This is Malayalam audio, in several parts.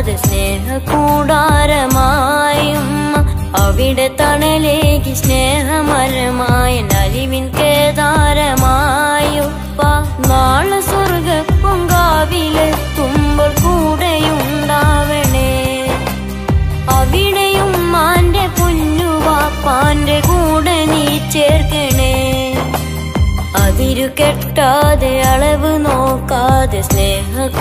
നോക്കാതെ സ്നേഹകൂടാരമായും അവിടെ തണലേകി സ്നേഹമരമായ നലിവിൻ കേദാരമായുപ്പ നാളെ സ്വർഗ പൊങ്കാവിലെത്തുമ്പോൾ കൂടെയുണ്ടാവണേ അവിടെയും മാന്റെ പൊന്നുവാപ്പാന്റെ കൂടെ നീ ചേർക്കണേ അതിരു കെട്ടാതെ അളവ് നോക്കാതെ സ്നേഹകൂടാരമായും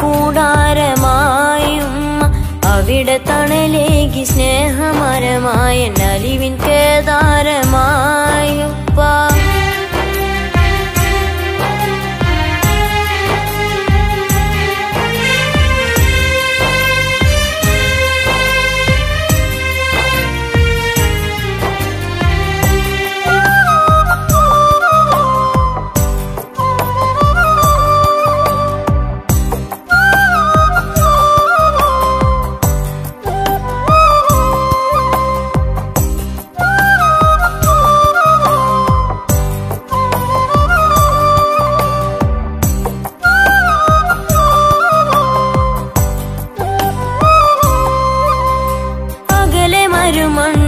അവിടെ തണലേകി സ്നേഹമരമായ നലിവിൻ കേദാരമായുപ്പ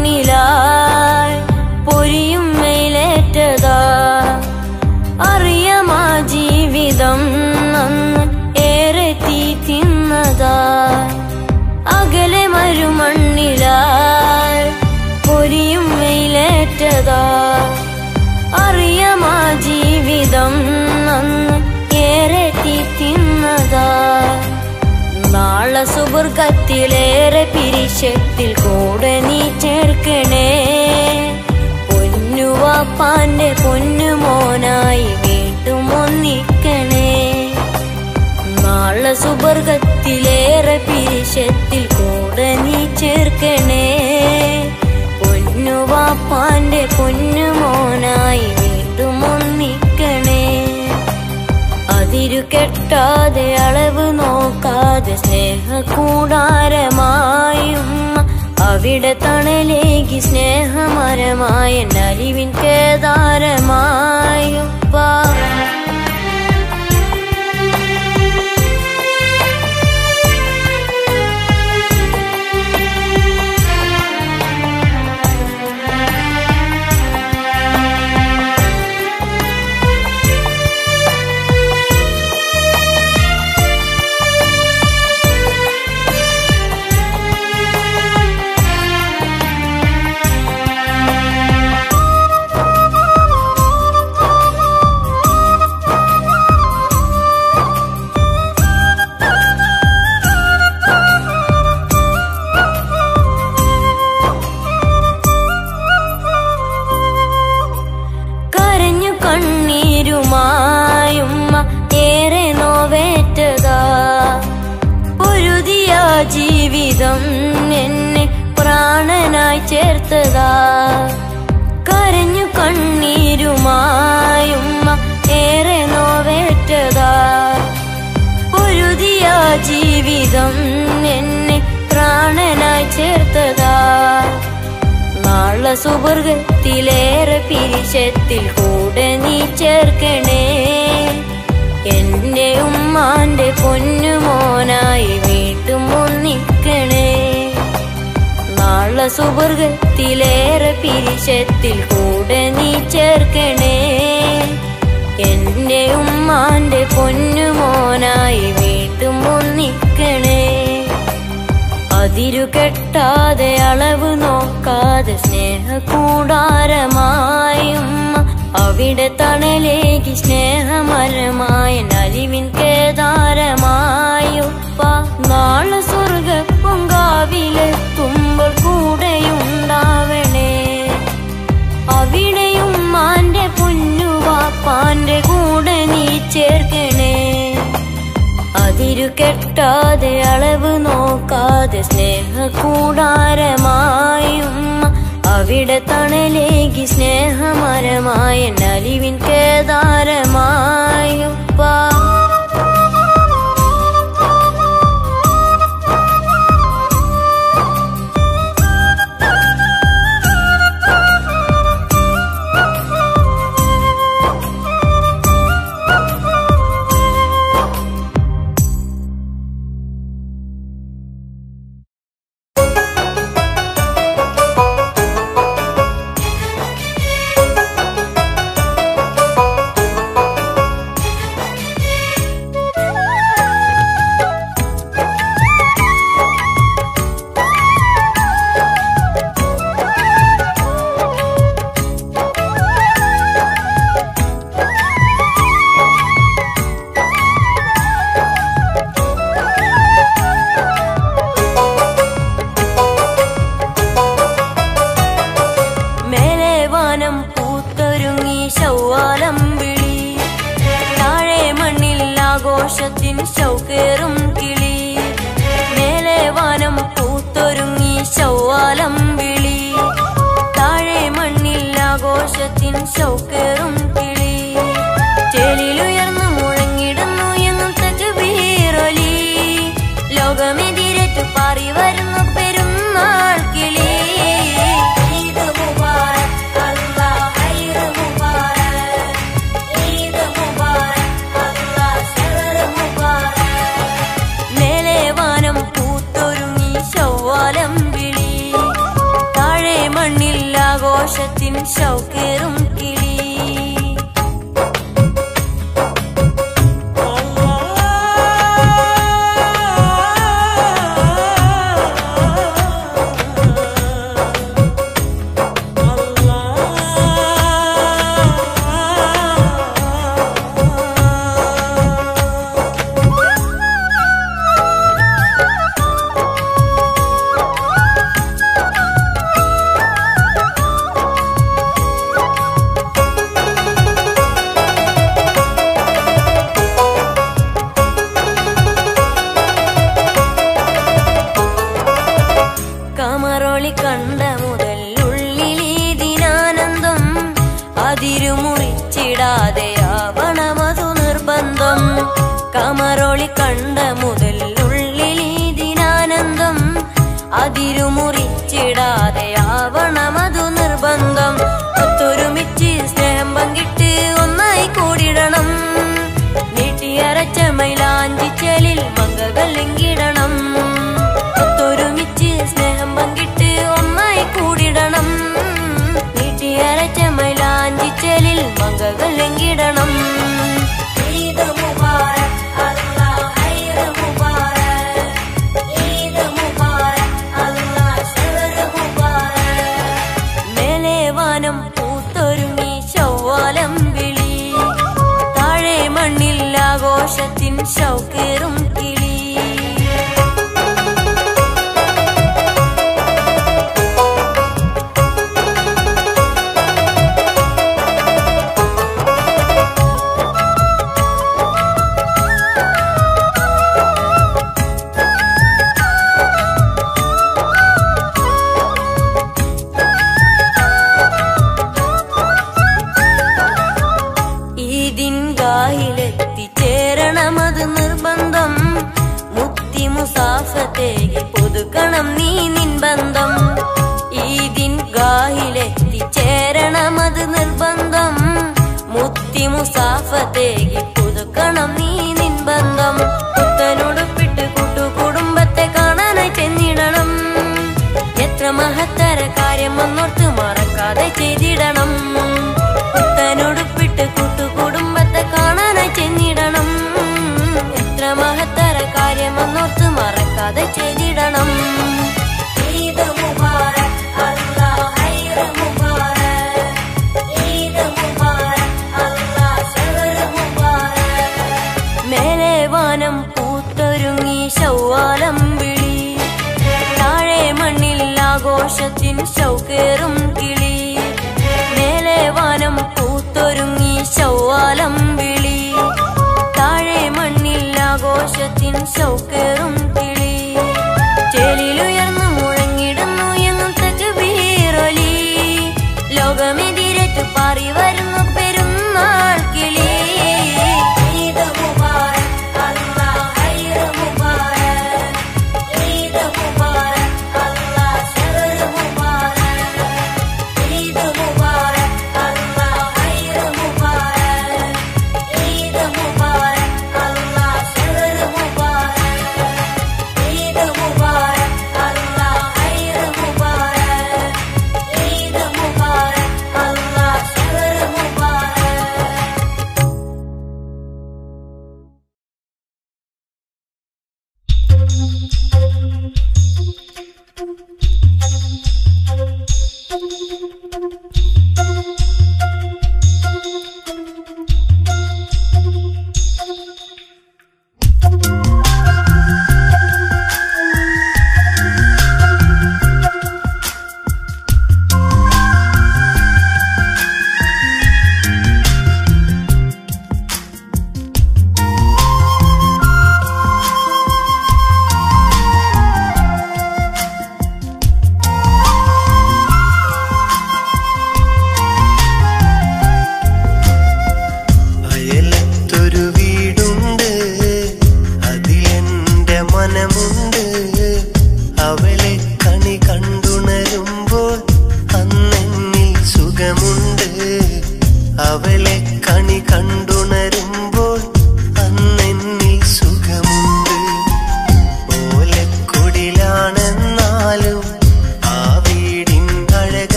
മണ്ണിലായി പൊരിയും വെയിലേറ്റതാ അറിയാമാ ജീവിതം അന്ന് ഏറെ തീ തിന്നതാ അകലെ മരുമണ്ണിലായി പൊരിയും വെയിലേറ്റതാ അറിയാമാ ജീവിതം അന്ന് ഏറെ തീ തിന്നതാ നാളെ സുബർഗത്തിലേറെ പിരിശത്തിൽ കൂടെ നീ ചേർക്കണേ പൊന്നുവാപ്പാന്റെ പൊന്നുമോനായി വീണ്ടും ഒന്നിക്കണേ നാളെ സുബർഗത്തിലേറെ പിരിശത്തിൽ കൂടെ നീ ചേർക്കണേ പൊന്നുവാപ്പാന്റെ പൊന്നുമോനായി വീണ്ടും ഒന്നിക്കണേ അതിരു കെട്ടാതെ അളവ് നോക്കാതെ സ്നേഹകൂടാരമായും അവിടെ തണലേകി സ്നേഹമരമായ നലിവിൻ കേദാരമായുപ്പ കണ്ണീരുമായും ഏറെ നോവേറ്റതാ പൊരുതിയ ജീവിതം എന്നെ പ്രാണനായി ചേർത്തതാ കരഞ്ഞു കണ്ണീരുമായും ഏറെ നോവേറ്റതാ പൊരുതിയ ജീവിതം എന്നെ പ്രാണനായി ചേർത്തതാ നാളെ സുബർഗത്തിലേറെ പിരിശത്തിൽ കൂടെ നീ ചേർക്കണേ എന്റെ ഉമ്മാന്റെ പൊന്നുമോനായി വീണ്ടും ഒന്നിക്കണേ നാളെ സുബർഗത്തിലേറെ പിരിശത്തിൽ കൂടെ നീ ചേർക്കണേ എന്റെ ഉമ്മാന്റെ പൊന്നുമോനായി വീണ്ടും ഒന്നിക്കണേ അതിരു കെട്ടാതെ അളവ് നോക്കാതെ സ്നേഹകൂടാരമായും അവിടെ തണലേകി സ്നേഹമരമായ നലിവിൻ കേദാരമായുപ്പ നാളെ സ്വർഗ പൊങ്കാവിലെത്തുമ്പോൾ കൂടെയുണ്ടാവണേ അവിടെയും മാന്റെ പൊന്നുവാപ്പാന്റെ കൂടെ നീ ചേർക്കണേ അതിരു കെട്ടാതെ അളവ് നോക്കാതെ സ്നേഹകൂടാരമായും അവിടെ തണലേകി സ്നേഹമരമായ നലിവിൻ കേദാരമായുപ്പ ഷൗക്കേറും കിളി ചേലിലുയർന്നു മുഴങ്ങിടുന്നു എങ്ങും തക്ബീറൊലി ലോകമെതിരേറ്റു പാറി വരുന്നു പെരുന്നാൾ കിളി ഈദ് മുബാരക് അല്ലാഹ് ഹൈർ മുബാരക് ഈദ് മുബാരക് അല്ലാഹ് ശഹർ മുബാരക് മേലെ വാനം പൂത്തൊരുങ്ങി ശവ്വാലം വിളി താഴെ മണ്ണിൽ ആഘോഷത്തിൻ ഷൗക്കേറും കിളി കമറൊളി കണ്ട മുതൽ ഉള്ളിലീതിനാനന്ദം അതിരുമുറിച്ചിടാതെ ആവണമതു നിർബന്ധം കമറൊളി കണ്ട മുതൽ ഉള്ളിലീതിനാനന്ദം അതിരുമുറിച്ചിടാതെ ആവണമതു നിർബന്ധം ഒത്തൊരുമിച്ച് സ്നേഹം പങ്കിട്ട് ഒന്നായി കൂടിടണം നീട്ടിയരച്ച മൈലാഞ്ചിച്ചലിൽ മങ്കകൾ എങ്കിടണം ഒത്തൊരുമിച്ച് സ്നേഹം പങ്കിട്ട് ഒന്നായി കൂടിടണം നീട്ടിയരച്ച മൈലാഞ്ചിച്ചലിൽ മങ്കകൾ എങ്കിടണം ഈദ് മുബാരക് അല്ലാഹ് ഹൈർ മുബാരക് ഈദ് മുബാരക് അല്ലാഹ് ശഹർ മുബാരക് മേലെ വാനം പൂത്തൊരുങ്ങി ശവ്വാലം വിളി താഴെ മണ്ണിൽ ആഘോഷത്തിൻ ഷൗക്കേറും കിളി ഈദിൻഗാഹിലെത്തിച്ചേരണമത് നിർബന്ധം മുക്തി മുസാഫത്തേകി പുതുക്കണം നീ നിൻ ബന്ധം ഈദിൻഗാഹിലെത്തിച്ചേരണമത് നിർബന്ധം മുക്തി മുസാഫത്തേകി പുതുക്കണം നീ നിൻ ബന്ധം പുത്തനുടുപ്പിട്ട് കൂട്ടുകുടുംബത്തെ കാണാനായി ചെന്നിടണം എത്ര മഹത്തര കാര്യം വന്നോർത്ത് മറക്കാതെ ചെയ്തിടണം പുത്തനുടുപ്പിട്ട് കൂട്ടുകുടുംബത്തെ കാണാനായി ചെന്നിടണം എത്ര മഹത്തര കാര്യം വന്നോർത്ത് മറക്കാതെ ചെയ്തിടണം ഈദ് മുബാരക് അല്ലാഹ് ഹൈർ മുബാരക് ഈദ് മുബാരക് അല്ലാഹ് ശഹർ മുബാരക് മേലെ വാനം പൂത്തൊരുങ്ങി ശവ്വാലം വിളി താഴെ മണ്ണിൽ ആഘോഷത്തിൻ ഷൗക്കേറും കിളി മേലെ വാനം പൂത്തൊരുങ്ങി ശവ്വാലം വിളി താഴെ മണ്ണിൽ ആഘോഷത്തിൻ ഷൗക്കേറും കിളി ചേലിലുയർന്നു മുഴങ്ങിടുന്നു എങ്ങും തക്ബീറൊലി ലോകമെതിരേറ്റു പാറി വരുന്നു പെരുന്നാൾ കിളി ഈദ് മുബാരക് അല്ലാഹ് ഹൈർ മുബാരക് ഈദ് മുബാരക് അല്ലാഹ് ശഹർ മുബാരക് ഈദ് മുബാരക് അല്ലാഹ് ഹൈർ മുബാരക് ഈദ് മുബാരക് അല്ലാഹ് ശഹർ മുബാരക് ഈദ് മുബാരക് അല്ലാഹ് ഹൈർ മുബാരക് ഈദ് മുബാരക് അല്ലാഹ് ശഹർ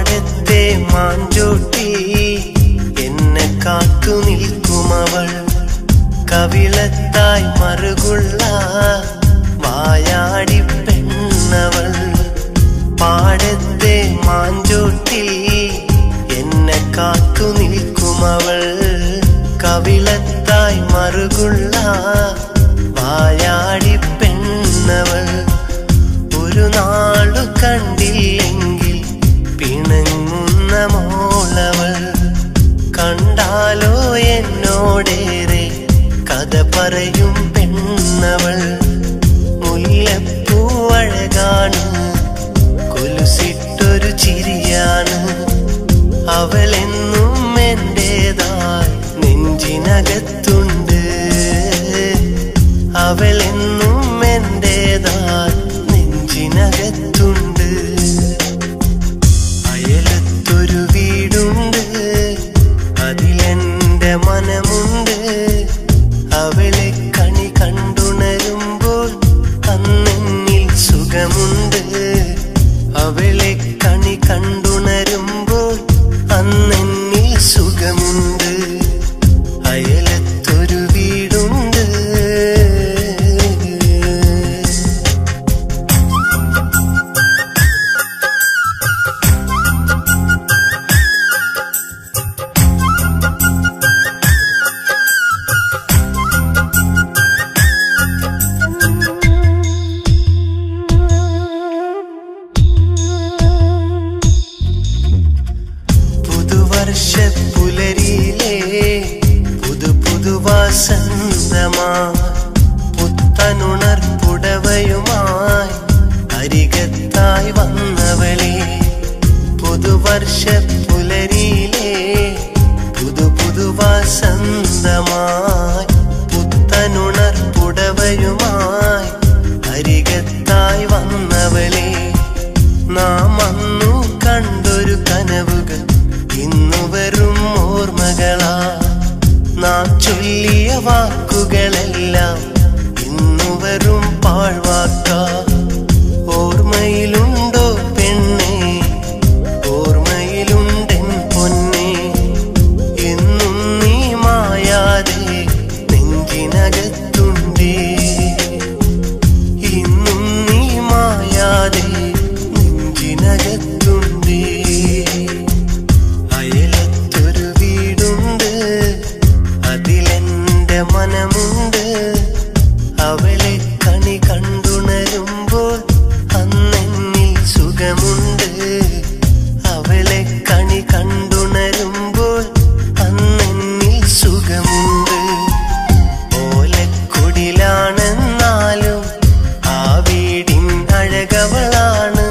പാടത്തെ മാഞ്ചോട്ടി എന്നെ കാത്തു നിൽക്കുമവൾ കവിളത്തായി മറുകുള്ള വായാടി പെണ്ണവൾ പാടത്തെ മാഞ്ചോട്ടി എന്നെ കാത്തു നിൽക്കുമവൾ കവിളത്തായി മറുകുള്ള വായാടി പെണ്ണവൾ ഒരു നാളു കണ്ടില്ലെങ്കിൽ പിണങ്ങുന്ന മോളവൾ കണ്ടാലോ എന്നോടേറെ കഥ പറയും പെണ്ണവൾ മുല്ലപ്പൂവഴകാണ് കൊലുസിട്ടൊരു ചിരിയാണ് അവളെന്നും എന്റേതായി നെഞ്ചിനകത്തുണ്ട് അവളെന്നും എന്റേതായി നെഞ്ചിനകത്തുണ്ട് അയലത്തൊരു വീടുണ്ട് അതിലെന്റെ മനമുണ്ട് അവളെ കണി കണ്ടുണരുമ്പോൾ അന്നെന്നിൽ സുഖമുണ്ട് അവളെ കണി കണ്ടുണരുമ്പോൾ അന്നെന്നിൽ സുഖമുണ്ട് അയലത്തൊരു വീടുണ്ട് പുലരിയിലെ പുതുവാസന്തമാ പുത്തനുണർപ്പുടവയുമായി അരികത്തായി വന്നവളെ പുതുവർഷ പുലരിയിലെ പുതുവാസന്തമായി പുത്തനുണർപ്പുടവയുമായി അരികത്തായി വന്നവളെ നാം അന്നു കണ്ടൊരു കനവുകൾ ഇന്നു വെറും ഓർമ്മകളാ നാം ചൊല്ലിയ വാക്കുകളെല്ലാം ഇന്നു വെറും പാഴ്വാക്കാ ഓർമ്മയിലുണ്ടോ പെണ്ണേ ഓർമ്മയിലുണ്ടെൻ പൊന്നേ എന്നും നീ മായാതെ നെഞ്ചിനകത്തുണ്ടേ ഇന്നും നീ മായാതെ നെഞ്ചിനകത്തുണ്ടേ അയലത്തൊരു വീടുണ്ട് അതിലെന്റെ മനമുണ്ട് അവളെ കണി കണ്ടുണരുമ്പോൾ അന്നെന്നിൽ സുഖമുണ്ട് അവളെ കണി കണ്ടുണരുമ്പോൾ അന്നെന്നിൽ സുഖമുണ്ട് ഓലക്കുടിലാണെന്നാലും ആ വീടിൻ അഴകവളാണ്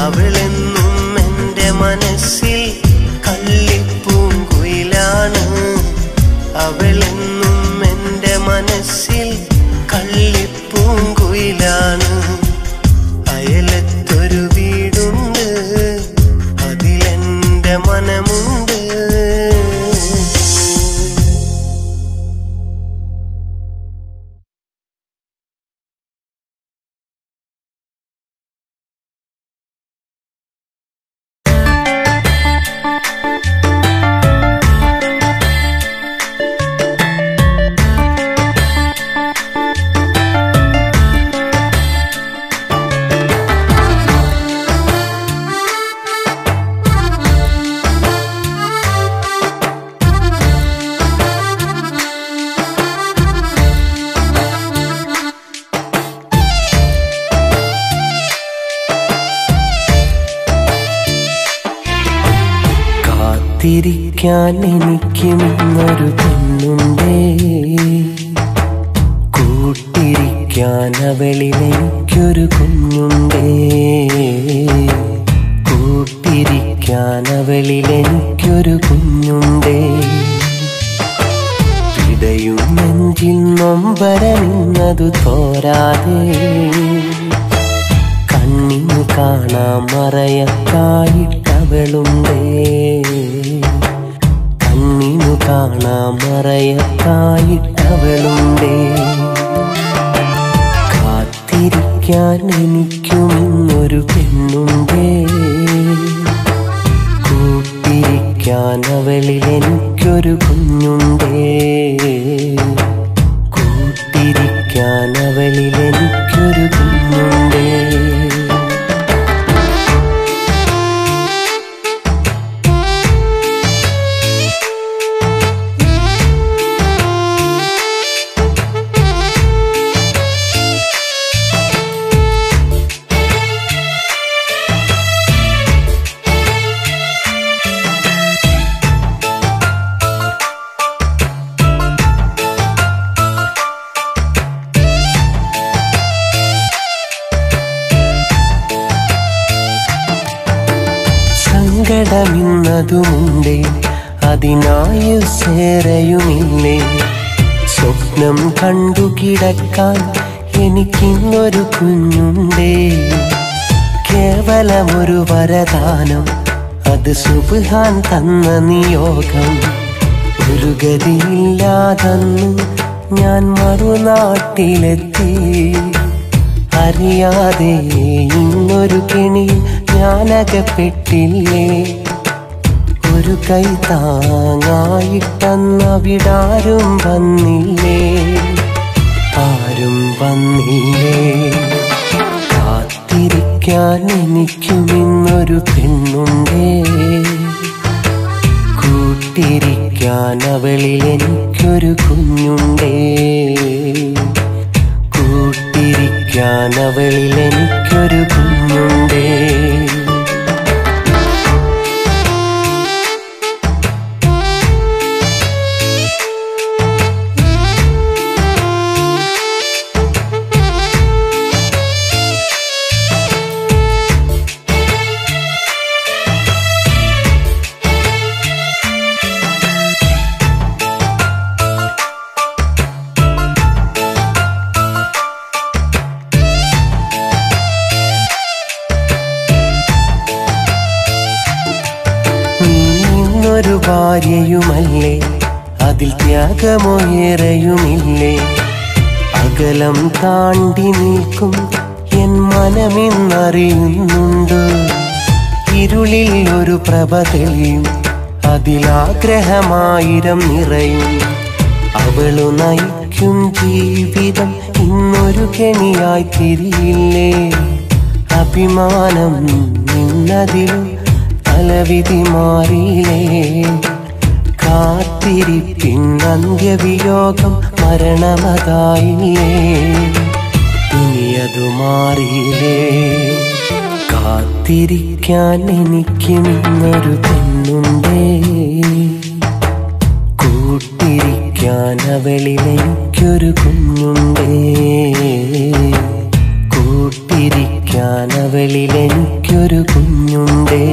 അവളെന്നും എന്റെ മനസ്സിൽ കള്ളിപ്പൂങ്കുയിലാണ് അവളെന്നും എന്റെ മനസ്സിൽ കള്ളിപ്പൂങ്കുയിലാണ് അയലത്തൊരു വീടുണ്ട് അതിലെന്റെ മനമുണ്ട് കാത്തിരിക്കാൻ എനിക്കും ഇന്നൊരു പെണ്ണുണ്ടേ കൂട്ടിരിക്കാൻ അവളിൽ എനിക്കൊരു കുഞ്ഞുണ്ടേ കൂട്ടിരിക്കാൻ അവളിൽ എനിക്കൊരു കുഞ്ഞുണ്ടേ പിടയും നെഞ്ചിൽ നൊമ്പരമിന്നതു തോരാതെ കണ്ണിന് കാണാൻ മറയത്തായിട്ടവളുണ്ടേ കണ്ണിനു കാണാൻ മറയത്തായിട്ടവളുണ്ടേ കാത്തിരിക്കാൻ എനിക്കും ഇന്നൊരു പെണ്ണുണ്ടേ കൂട്ടിരിക്കാൻ അവളിൽ എനിക്കൊരു കുഞ്ഞുണ്ടേ, കൂട്ടിരിക്കാൻ അവളിൽ എനിക്കൊരു കുഞ്ഞുണ്ടേ. സങ്കടമിന്നതുമുണ്ടേ, അതിനായുസ്സേറെയുമില്ലേ, സ്വപ്നം കണ്ടു കിടക്കാൻ എനിക്കിന്നൊരു കുഞ്ഞുണ്ടേ. കേവലമൊരു വരദാനം, അത് സുബ്ഹാൻ തന്ന നിയോഗം. ഒരു ഗതിയില്ലാതന്നു ഞാൻ മറുനാട്ടിലെത്തി, അറിയാതെ ഇന്നൊരു കെണിയിൽ ഞാനകപ്പെട്ടില്ലേ. ഒരു കൈ താങ്ങായിട്ടന്നവിടാരും വന്നില്ലേ, ആരും വന്നില്ലേ. കാത്തിരിക്കാൻ എനിക്കും ഇന്നൊരു പെണ്ണുണ്ടേ, കൂട്ടിരിക്കാൻ അവളിൽ എനിക്കൊരു കുഞ്ഞുണ്ടേ, കൂട്ടിരിക്കാൻ അവളിൽ എനിക്കൊരു കുഞ്ഞുണ്ടേ. ഒരു ഭാര്യയുമല്ലേ, അതിൽ ത്യാഗമോ ഏറെയുമില്ലേ. അകലം താണ്ടി നിൽക്കും എൻ മനമെന്നറിയുന്നുണ്ട്, ഇരുളിൽ ഒരു പ്രഭ തെളിയും, അതിലാഗ്രഹമായിരം നിറയും. അവളു നയിക്കും ജീവിതം ഇന്നൊരു കെണിയായി തിരിയില്ലേ. അഭിമാനം നിന്നതിലും തലവിധി മാറിയില്ലേ. കാത്തിരിപ്പിൻ അന്ത്യവിയോഗം മരണമതായില്ലേ, ഇനിയതു മാറിയില്ലേ. കാത്തിരിക്കാൻ എനിക്കിന്നൊരു പെണ്ണുണ്ടേ, കൂട്ടിരിക്കാൻ അവളിൽ എനിക്കൊരു കുഞ്ഞുണ്ടേ, കൂട്ടിരിക്കാൻ അവളിൽ എനിക്കൊരു കുഞ്ഞുണ്ടേ.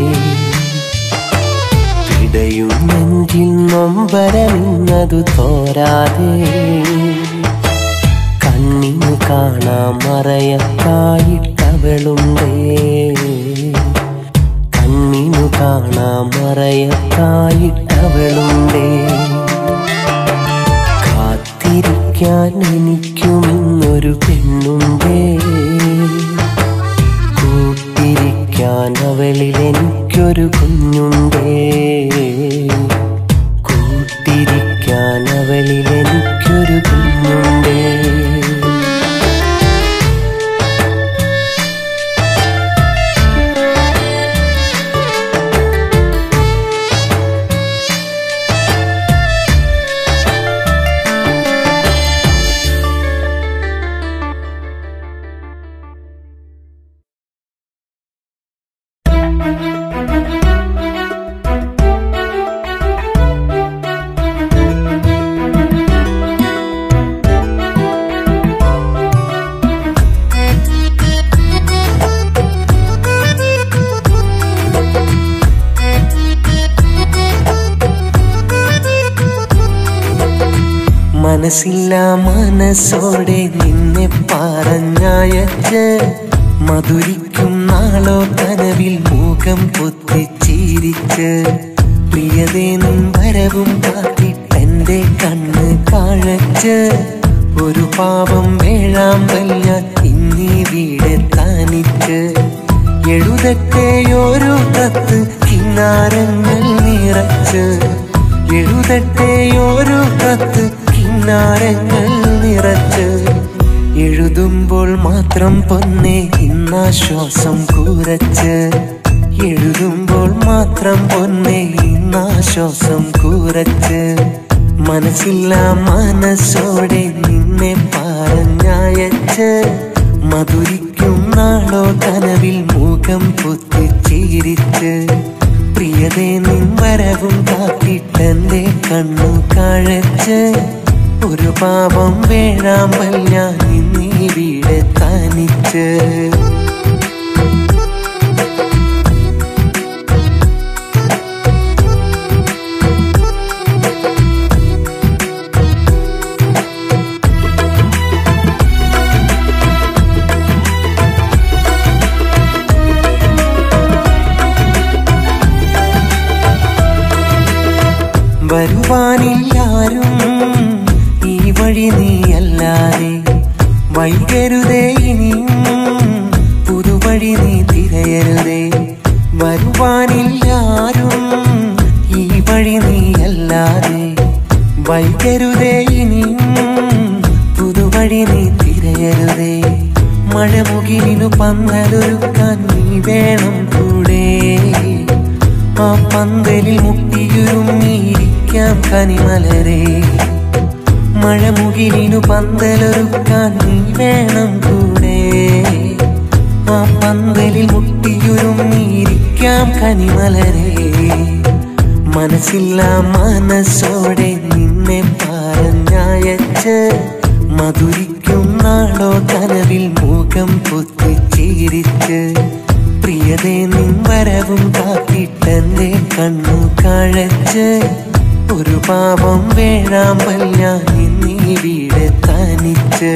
ഇടയും നെഞ്ചിൽ നൊമ്പരമിന്നതു തോരാതെ, കണ്ണിനു കാണാൻ മറയത്തായിട്ടവളുണ്ടേ, കണ്ണിനു കാണാൻ മറയത്തായിട്ടവളുണ്ടേ. കാത്തിരിക്കാൻ എനിക്കും ഇന്നൊരു പെണ്ണുണ്ടേ, കൂട്ടിരിക്കാൻ അവളിൽ എനിക്കൊരു കുഞ്ഞുണ്ടേ, കൂട്ടിരിക്കാൻ അവളിൽ എനിക്കൊരു കുഞ്ഞുണ്ടേ. മനസ്സില്ല മനസ്സോടെ നിന്നെ പറഞ്ഞയച്ച്, മധുരിക്കും നാളോ കനവിൽ മുഖം പൊത്തിച്ചിരിച്ച്, പ്രിയതേനും വരവും കാത്തിട്ടെന്റെ കണ്ണ് കാഴച്ച്, ഒരു പാവം വേഴാമ്പൽ ഞാൻ ഇന്നീ വീടെ താനിച്ച്. എഴുതട്ടെയൊരു കത്ത് കിന്നാരങ്ങൾ നിറ നിറച്ച് എഴുതട്ടെ ഒരു കത്ത് കിന്നാരങ്ങൾ നിറച്ച് എഴുതുമ്പോൾ മാത്രം പൊന്നെ ഇന്നാശ്വാസം കൂരച്ച് എഴുതുമ്പോൾ മാത്രം പൊന്നെ ഇന്നാശ്വാസം കൂരച്ച് മനസ്സില്ല മനസ്സോടെ നിന്നെ പറഞ്ഞയച്ച് മധുരിക്കും നാളോ കനവിൽ മുഖം പൊത്തിച്ചിരിച്ച് പ്രിയതേ നിൻ വരവും കാത്തിട്ടെന്റെ കണ്ണു കാഴച്ച് ഒരു പാപം വേഴാമ്പൽ ഞാൻ ഇന്നീവിടെ തനിച്ച് വരുവാനില്ലാരും ഈ വഴി നീയല്ലാതെ വൈകരുതേ ഇനിയും പുതുവഴി നീ തിരയരുതേ വരുവാനില്ലാരും ഈ വഴി നീയല്ലാതെ വൈകരുതേ ഇനിയും പുതുവഴി നീ തിരയരുതേ മഴമുകിലിനു പന്തലൊരുക്കാൻ നീ വേണം കൂടെ ആ പന്തലിൽ മുട്ടിയുരുമ്മിയിരിക്കാം കനിമലരെ മഴമുകിലിനു പന്തലൊരുക്കാൻ നീ വേണം കൂടെ ആ പന്തലിൽ മുട്ടിയുരുമ്മിയിരിക്കാം കനിമലരെ മനസ്സില്ല മനസ്സോടെ നിന്നെ പറഞ്ഞയച്ച് മധുരിക്കും നാളോ കനവിൽ മുഖം പൊത്തിച്ചിരിച്ച് പ്രിയതേ നിൻ വരവും കാത്തിട്ടെന്റെ കണ്ണു കാഴച്ച് ഒരു പാപം വേഴാമ്പൽ ഞാൻ ഇന്നീവിടെ തനിച്ച്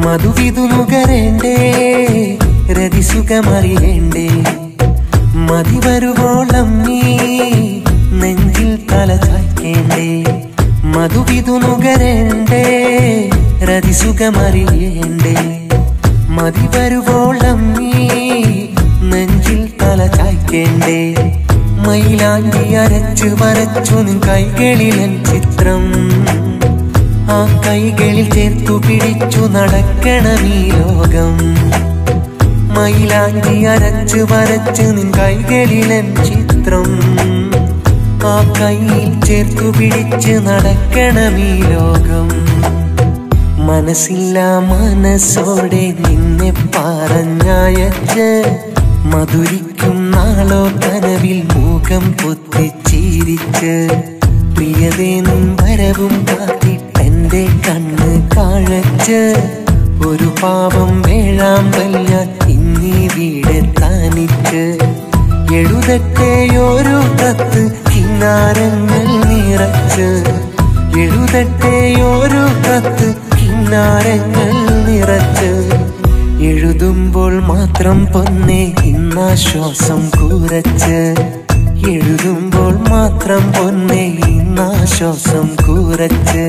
മധുവിധു നുകരേണ്ടേ രതിസുഖമറിയേണ്ടേ മതി വരുവോളം നീ നെഞ്ചിൽ തല ചായ്ക്കേണ്ടേ മധുവിധു നുകരേണ്ടേ രതിസുഖമറിയേണ്ടേ മതി വരുവോളം നീ നെഞ്ചിൽ തല ചായ്ക്കേണ്ടേ മയിലാഞ്ചി അരച്ചു വരച്ചു നിൻ കൈകളിലൻ ചിത്രം ആ കൈകളിൽ ചേർത്തു പിടിച്ചു നടക്കണമീ ലോകം മയിലാഞ്ചി അരച്ചു വരച്ച് നിൻ കൈകളിലൻ ചിത്രം ആ കൈയിൽ ചേർത്തു പിടിച്ച് നടക്കണമീ ലോകം മനസ്സില്ല മനസ്സോടെ നിന്നെ പറഞ്ഞയച്ച് മധുരിക്കും നാളോ കനവിൽ മുഖം പൊത്തിച്ചിരിച്ച് പ്രിയതേ നിൻ വരവും കാത്തിട്ടെന്റെ കണ്ണ് കാഴച്ച് ഒരു പാപം വേഴാമ്പൽ ഞാൻ ഇന്നീവിടെ തനിച്ച് എഴുതട്ടെ ഒരു കത്ത് കിന്നാരങ്ങൾ നിറച്ച് എഴുതട്ടെ ഒരു കത്ത് കിന്നാരങ്ങൾ നിറച്ച് എഴുതുമ്പോൾ മാത്രം പൊന്നെ ഇന്നാശ്വാസം കൂരച്ച് എഴുതുമ്പോൾ മാത്രം പൊന്നെ ഇന്നാശ്വാസം കൂരച്ച്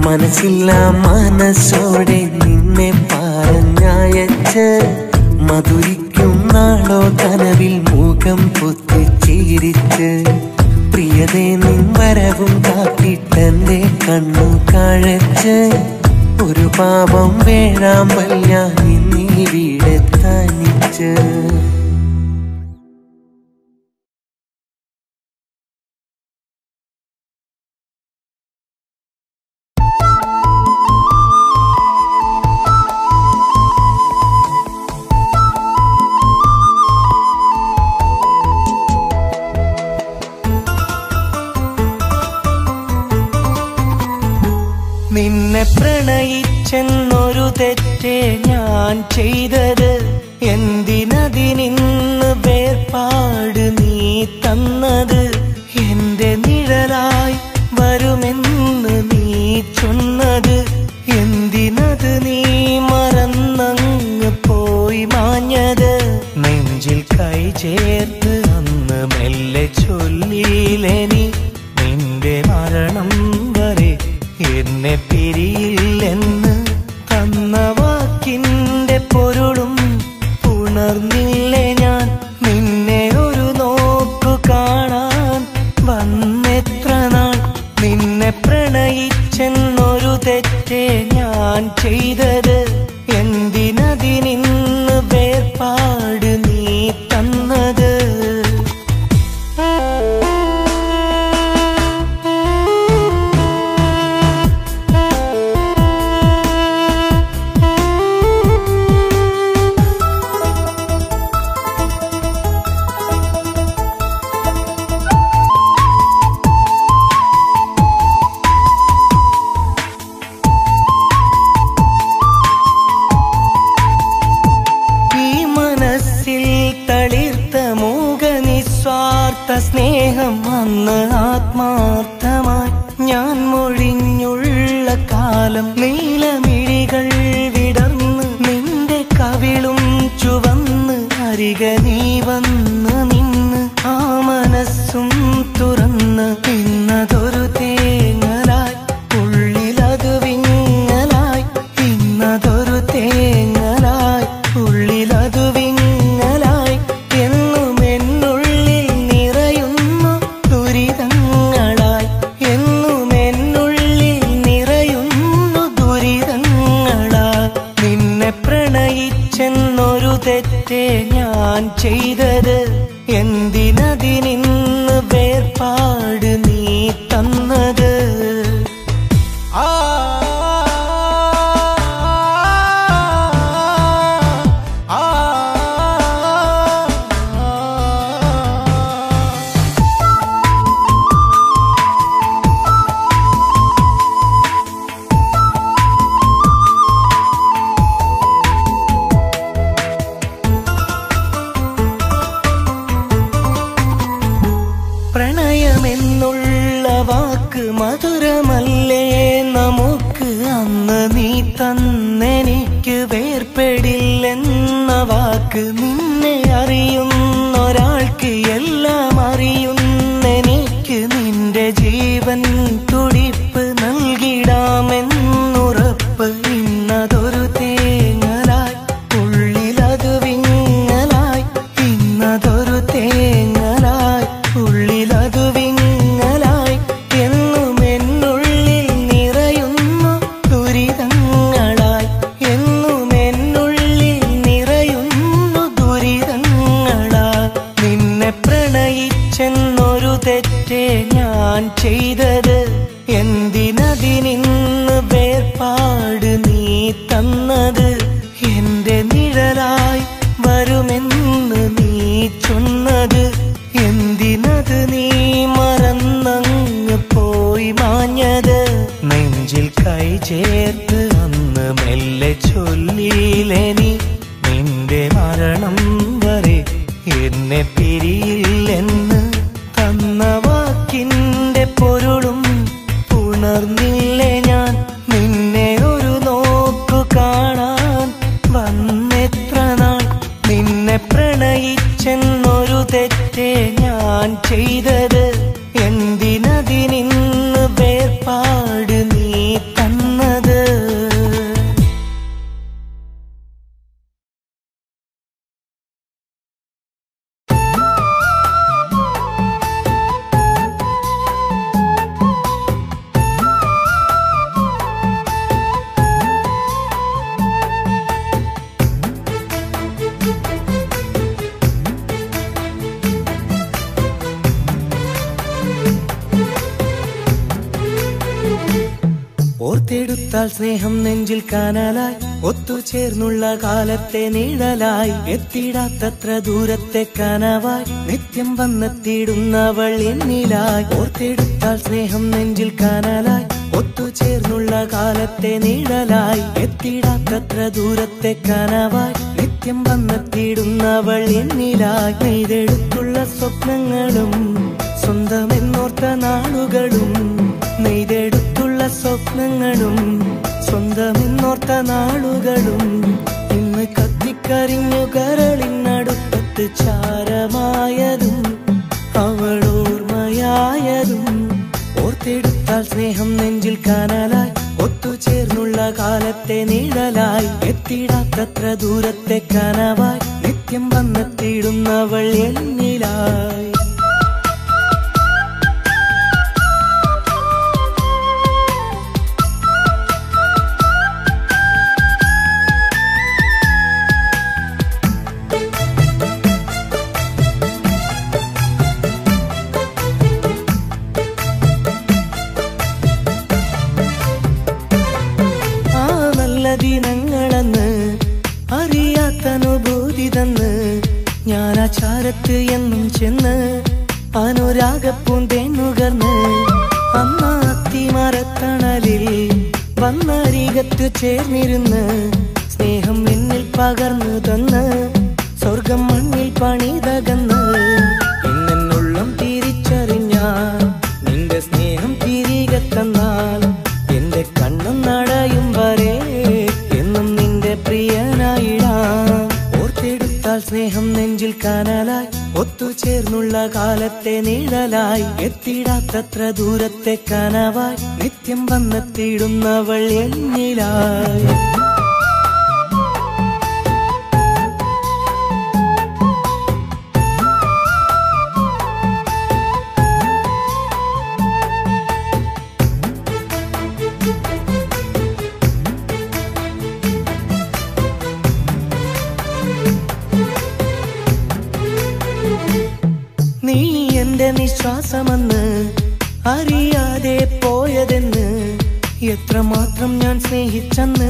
മനസ്സില്ല മനസ്സോടെ നിന്നെ പറഞ്ഞയച്ച് മധുരിക്കും നാളോ കനവിൽ മുഖം പൊത്തിച്ചിരിച്ച് പ്രിയതേ നിൻ വരവും കാത്തിട്ടെന്റെ കണ്ണു കാഴച്ച് ഒരു പാപം വേഴാമ്പൽ ഞാൻ ഇന്നീവിടെ തനിച്ച് നിന്നെ പ്രണയിച്ചെന്നൊരു തെറ്റേ ഞാൻ ചെയ്തത് എന്തിനതിനിന്ന് വേർപാട് നീ തന്നത് എന്റെ നിഴലായി വരുമെന്ന് നീ ചൊന്നത് എന്തിനത് നീ മറന്നങ്ങ് എന്നെ പിരിയില്ലെന്ന് തന്ന വാക്കിന്റെ പൊരുളും ഉണർന്നില്ലേ ഞാൻ നിന്നെ ഒരു നോക്കു കാണാൻ വന്നെത്ര നാൾ നിന്നെ പ്രണയിച്ചെന്നൊരു തെറ്റേ ഞാൻ ചെയ്തത് എന്തിനതിനിന്ന് വേർപാട് നീ തന്നത് സ്നേഹം അന്ന് ആത്മാർത്ഥമായി ഞാൻ മൊഴിഞ്ഞുള്ള കാലം നീലമിഴികൾ വിടർന്ന് നിന്റെ കവിളും ചുവന്ന് അരികെ നീ വന്ന് നിന്ന് ആ മനസ്സും തുറന്ന് ഇന്നതൊരു തേങ്ങലായി ഉള്ളിലതു വിങ്ങലായി ഇന്നതൊരു തേങ്ങലായി ഉള്ളിലതു വിങ്ങലായി എന്നും എന്നുള്ളിൽ നിറയുന്നു ദുരിതങ്ങളായി എന്നും എന്നുള്ളിൽ നിറയുന്നു ദുരിതങ്ങളായി നിന്നെ പ്രണയിച്ചെന്നൊരു തെറ്റേ ഞാൻ ചെയ്തത് എന്തിനതിനിന്ന് വേർപാട് നീ തന്നത് പ്രണയമെന്നുള്ള വാക്ക് മധുരമല്ലേ നമുക്ക് അന്ന് നീ തന്നെനിക്ക് വേർപെടില്ലെന്ന വാക്ക് നിന്നെ അറിയുന്നൊരാൾക്ക് എല്ലാം അറിയുന്നെനിക്ക് നിന്റെ ജീവൻ തുടിപ്പ് നൽകിടാമെന്നുറപ്പ് ഇന്നതൊരു തേങ്ങലായി ഉള്ളിലതു വിങ്ങലായി ഇന്നതൊരു തേങ്ങലായി ഉള്ളിലതു വിങ്ങലായി എന്നും എന്നുള്ളിൽ നിറയുന്നു ദുരിതങ്ങളായി എന്നും എന്നുള്ളിൽ നിറയുന്നു ദുരിതങ്ങളായി നിന്നെ പ്രണയിച്ചെന്നൊരു തെറ്റേ ഞാൻ ചെയ്തത് എന്തിനതിനിന്ന് വേർപാട് നീ തന്നത് എന്റെ നിഴലായി വരുമെന്ന് നീ ചൊന്നത് എന്തിനത് നീ മറന്നങ്ങ് പോയി മാഞ്ഞത് നെഞ്ചിൽ കൈ ചേർത്ത് അന്ന് മെല്ലെ ചൊല്ലിയില്ലേ നീ നിന്റെ മരണം വരെ എന്നെ പിരിയില്ലെന്ന് തന്ന വാക്കിന്റെ പൊരുളും ഉണർന്നില്ലേ ഞാൻ നിന്നെ ഒരു നോക്കു കാണാൻ വന്നെത്ര നാൾ നിന്നെ പ്രണയിച്ചെന്നൊരു തെറ്റേ ഞാൻ ചെയ്തത് എന്തിനതിനിന്ന് വേർപാട് നീ തന്നത് ഓർത്തെടുത്താൽ സ്നേഹം നെഞ്ചിൽ കാനാലായി ഒത്തുചേർന്നുള്ള കാലത്തെ നിഴലായി എത്തിടാത്തത്ര ദൂരത്തെ കനവായി നിത്യം വന്നെത്തിയിടുന്നവൾ എന്നിലായി ഓർത്തെടുത്താൽ സ്നേഹം നെഞ്ചിൽ കാനാലായി ഒത്തുചേർന്നുള്ള കാലത്തെ നിഴലായി എത്തിടാത്തത്ര ദൂരത്തെ കനവായി നിത്യം വന്നെത്തിയിടുന്നവൾ എന്നിലായി നെയ്തെടുത്തുള്ള സ്വപ്നങ്ങളും സ്വന്തമെന്നോർത്ത നാളുകളും നെയ്തെടുത്തുള്ള സ്വപ്നങ്ങളും സ്വന്തമെന്നോർത്ത നാളുകളും ഇന്ന് കത്തിക്കരിഞ്ഞു കരളിനടുപ്പത്ത് ചാരമായതും അവളോർമ്മയായതും ഓർത്തെടുത്താൽ സ്നേഹം നെഞ്ചിൽ കാനാലായി ഒത്തുചേർന്നുള്ള കാലത്തെ നിഴലായി എത്തിടാത്തത്ര ദൂരത്തെ കനവായി നിത്യം വന്നെത്തിയിടുന്നവൾ എന്നിലായി. ദിനങ്ങളെന്ന് അറിയാത്തനുഭൂതി തന്ന് ഞാനാചാരത്ത് എന്നും ചെന്ന് അനുരാഗപ്പൂന്തേന്നുകർന്ന് അന്നാത്തിമരത്തണലിൽ വന്നരികത്ത് ചേർന്നിരുന്ന് സ്നേഹം എന്നിൽ പകർന്നു തന്ന് സ്വർഗം മണ്ണിൽ പണിതകന്ന് എന്നുള്ളം തിരിച്ചറിഞ്ഞാൽ നിന്റെ സ്നേഹം തിരികെ തന്നാൽ എന്റെ കണ്ണും നടയും വരെ എന്നും നിന്റെ പ്രിയനായിടാം. ഓർത്തെടുത്താൽ സ്നേഹം നെഞ്ചിൽ കനലായി ഒത്തുചേർന്നുള്ള കാലത്തെ നിഴലായി എത്തിടാത്തത്ര ദൂരത്തെ കനവായി നിത്യം വന്നെത്തിയിടുന്നവൾ എന്നിലായി. നീ എന്റെ നിശ്വാസമെന്ന് അറിയാതെ പോയതെന്ന് എത്രമാത്രം ഞാൻ സ്നേഹിച്ചെന്ന്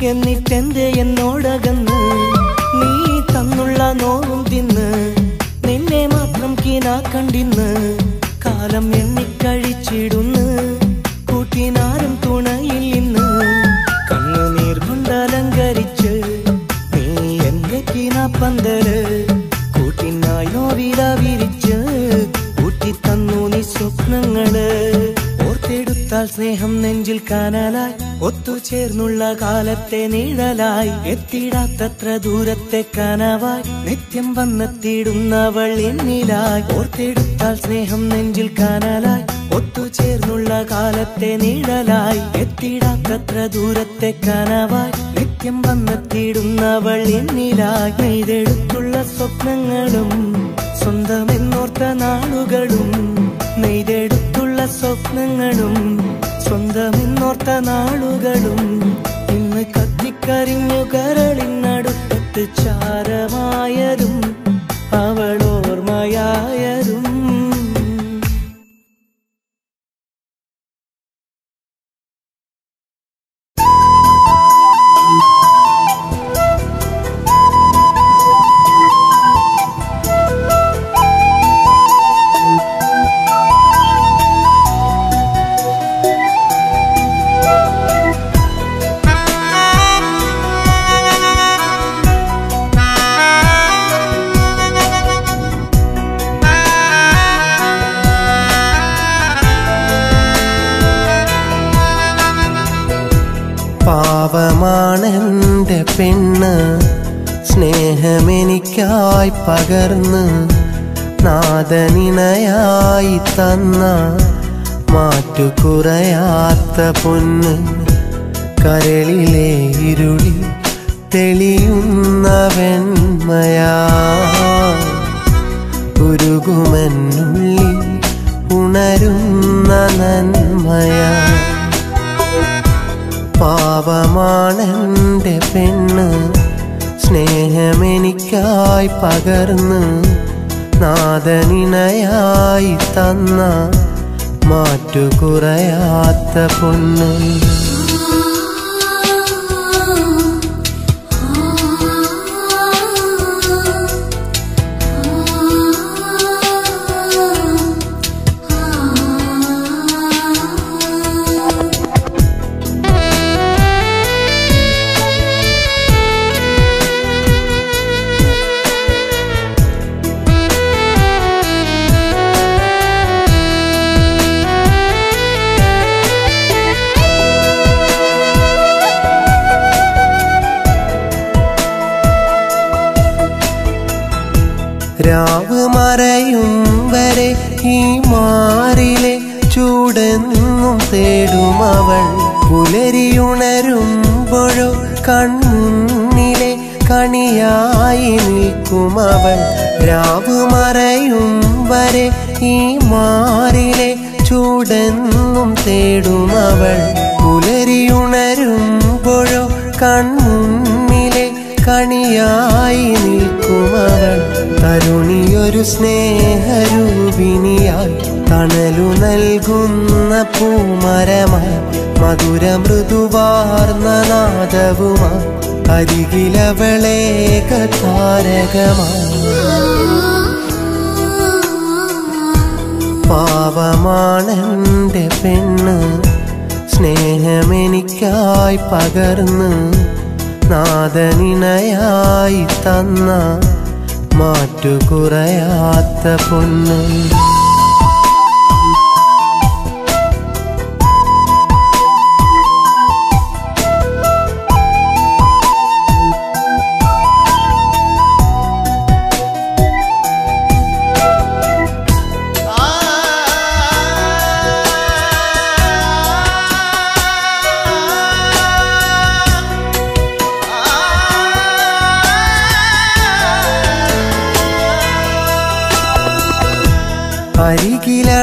എന്നിട്ടെന്റെ എന്നോടകന്ന് നീ തന്നുള്ള നോവും തിന്ന് നിന്നെ മാത്രം കീനാ കണ്ടിന്ന് കാലം എണ്ണിക്കഴിച്ചിടുന്ന് കൂട്ടിനാരും തുണയിൽ ഇന്ന് കണ്ണുനീർ കൊണ്ടലങ്കരിച്ച് നീ എന്റെ കീനാ പന്തല് കൂട്ടിനായോ വില വിരിച്ച് കൂട്ടിത്തന്നു നീ സ്വപ്നങ്ങള്. ഓർത്തെടുത്താൽ സ്നേഹം നെഞ്ചിൽ കനലായി ഒത്തുചേർന്നുള്ള കാലത്തെ നിഴലായി എത്തിടാത്തത്ര ദൂരത്തെ കനവായി നിത്യം വന്നെത്തിയിടുന്നവൾ എന്നിലായി. ഓർത്തെടുത്താൽ സ്നേഹം നെഞ്ചിൽ കനലായി ഒത്തുചേർന്നുള്ള കാലത്തെ നിഴലായി എത്തിടാത്തത്ര ദൂരത്തെ കനവായി നിത്യം വന്നെത്തിയിടുന്നവൾ എന്നിലായി. നെയ്തെടുത്തുള്ള സ്വപ്നങ്ങളും സ്വന്തമെന്നോർത്ത നാളുകളും നെയ്തെടുത്തുള്ള സ്വപ്നങ്ങളും സ്വന്തമെന്നോർത്ത നാളുകളും ഇന്ന് കത്തിക്കരിഞ്ഞു കരളിനടുപ്പത്ത് ചാരമായതും അവളോർമ്മയായതും. പാവമാണെന്റെ പെണ്ണ് സ്നേഹമെനിക്കായി പകർന്ന് നാദനിണയായി തന്ന മാറ്റുകുറയാത്ത പൊന്ന് കരളിലെ ഇരുളി തെളിയുന്ന വെണ്മയാ ഉരുകുമെന്നുള്ളിൽ ഉണരുന്ന നന്മയാ. പാവമാണെന്റെ പെണ്ണ് സ്നേഹമെനിക്കായി പകർന്ന് നാദനിണയായി തന്ന മാറ്റുകുറയാത്ത പൊന്ന്. രാവ് മറയും വരെ ഈ മാറിലെ ചൂടെന്നും തേടും അവൾ പുലരിയുണരുമ്പോഴോ കൺമുന്നിലെ കണിയായി നിൽക്കുമവൾ. രാവ് മറയും വരെ ഈ മാറിലെ ചൂടെന്നും തേടുമവൾ. പുലരിയുണരുമ്പോഴോ കൺമുന്നിലെ കണിയായി നിൽക്കുമവൾ. തരുണിയൊരു സ്നേഹരൂപിണിയായി തണലു നൽകുന്ന പൂമരമായി മധുര മൃദുവാർന്ന നാദവുമായി അരികിലവളേക താരകമായി. പാവമാണെൻ്റെ പെണ്ണ് സ്നേഹമെനിക്കായി പകർന്ന് നാദനിണയായി തന്ന മാറ്റുകുറയാത്ത പൊന്ന്.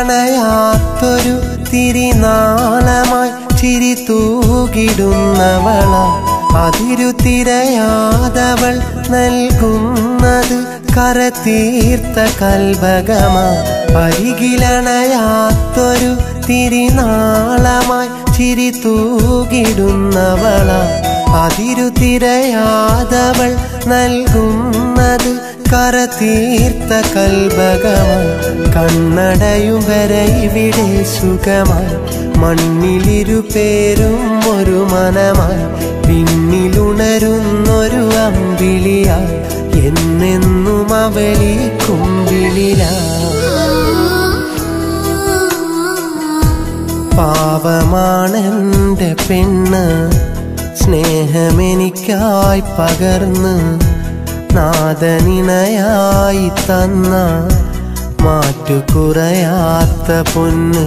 അരികിലണയാത്തൊരു തിരിനാളമായി ചിരി തൂകിടുന്നവള. അതിരുതിരയാതവൾ നൽകുന്നത് കരതീർത്ത കൽബകമാ. അരികിലണയാത്തൊരു തിരിനാളമായി ചിരി തൂകിടുന്നവള. അതിരുതിരയാതവൾ നൽകുന്നത് കരതീർത്ത കൽബകമായി. കണ്ണടയും വരെ ഇവിടെ സുഖമായി മണ്ണിലിരുപേരും ഒരു മനമായി. പിന്നിലുണരുന്നൊരു അമ്പിളിയായി എന്നെന്നും അവളി കുമ്പിളിലായി. പാവമാണെൻ്റെ പെണ്ണ് സ്നേഹമെനിക്കായി പകർന്ന് നാദനിണയായി തന്ന മാറ്റുകുറയാത്ത പൊന്ന്.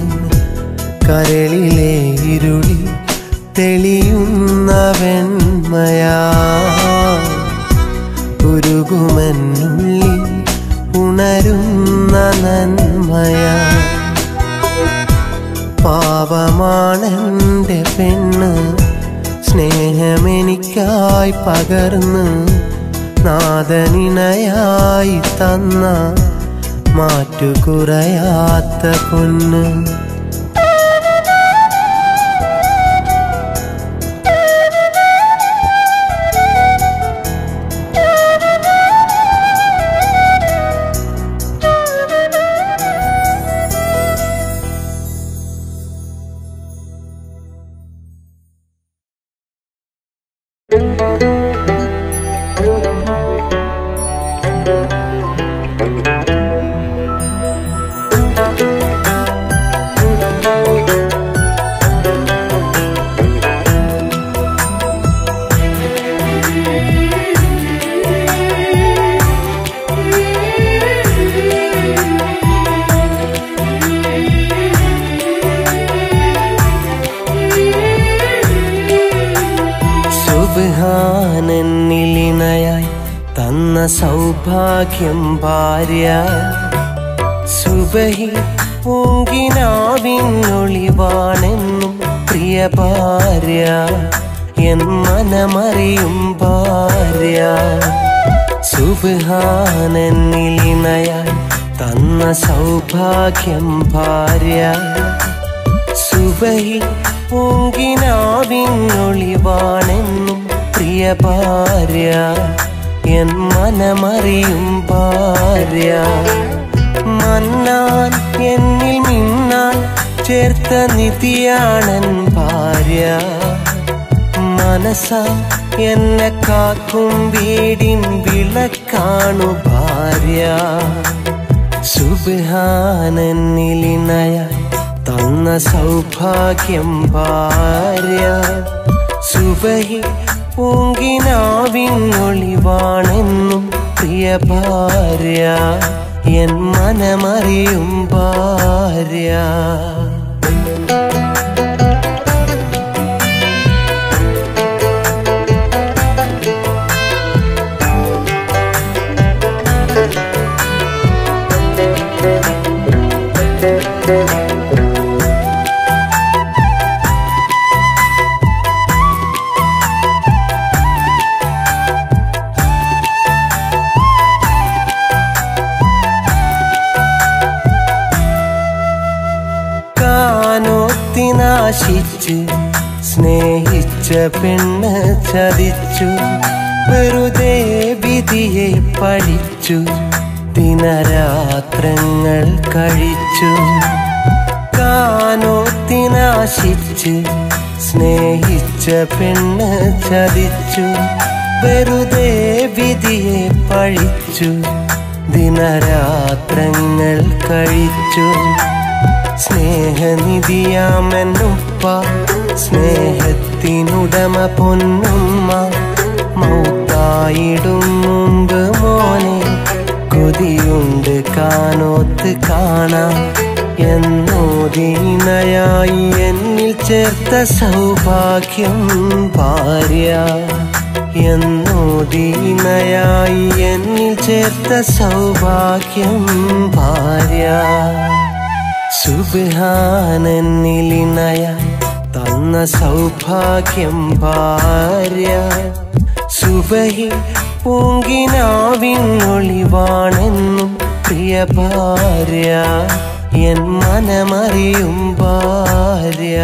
കരളിലെ ഇരുളി തെളിയുന്ന വെണ്മയാ ഉരുകുമെന്നുള്ളിൽ ഉണരുന്ന നന്മയാ. പാവമാണെൻ്റെ പെണ്ണ് സ്നേഹമെനിക്കായി പകർന്ന് നാദനിണയായി തന്ന മാറ്റുകുറയാത്ത പൊന്ന്. സുബ്ഹാനന്നിലിണയായി തന്ന സൗഭാഗ്യം ഭാര്യ. സുബഹി പൂങ്കിനാവിനൊളിവാണെന്നും പ്രിയ ഭാര്യ എൻ മനമറിയും ഭാര്യ. സുബ്ഹാനന്നിലിണയായി തന്ന സൗഭാഗ്യം ഭാര്യ. സുബഹി പൂങ്കിനാവിനൊളിവാണെന്നും പ്രിയ ഭാര്യ എൻ മനമറിയും ഭാര്യ. മന്നാൻ എന്നിൽ മിന്നാൻ ചേർത്ത നിധിയാണൻ ഭാര്യ. മനസ്സ എന്നെ കാക്കും വീടിൻ വിളക്കാണു ഭാര്യ. സുബ്ഹാനന്നിലിണയായി തന്ന സൗഭാഗ്യം ഭാര്യ. സുബഹി പൂങ്കിനാവിനൊളിവാണെന്നും പ്രിയ ഭാര്യ എൻ മനമറിയും ഭാര്യ. ആശിച്ച് സ്നേഹിച്ച പെണ്ണ് ചതിച്ചു വെറുതെ വിധിയെ പഴിച്ചു ദിനരാത്രങ്ങൾ കഴിച്ചു കാനോത്തിനാശിച്ച് സ്നേഹിച്ച പെണ്ണ് ചതിച്ചു വെറുതെ വിധിയെ പഴിച്ചു ദിനരാത്രങ്ങൾ കഴിച്ചു സ്നേഹനിധിയാമെന്നുപ്പ സ്നേഹത്തിനുടമ പൊന്നുമ്മ മൗത്തായിടും മുമ്പ് മോനെ കൊതിയുണ്ട് കാനോത്ത് കാണാം എന്നോദീനയായി എന്നിൽ ചേർത്ത സൗഭാഗ്യം ഭാര്യ എന്നോദീനയായി എന്നിൽ ചേർത്ത സൗഭാഗ്യം ഭാര്യ സുബ്ഹാനന്നിലിനയ തന്ന സൗഭാഗ്യം ഭാര്യ സുബഹി പൂങ്കിനാവിനൊളിവാണെന്നും പ്രിയ ഭാര്യ എൻ മനമറിയും ഭാര്യ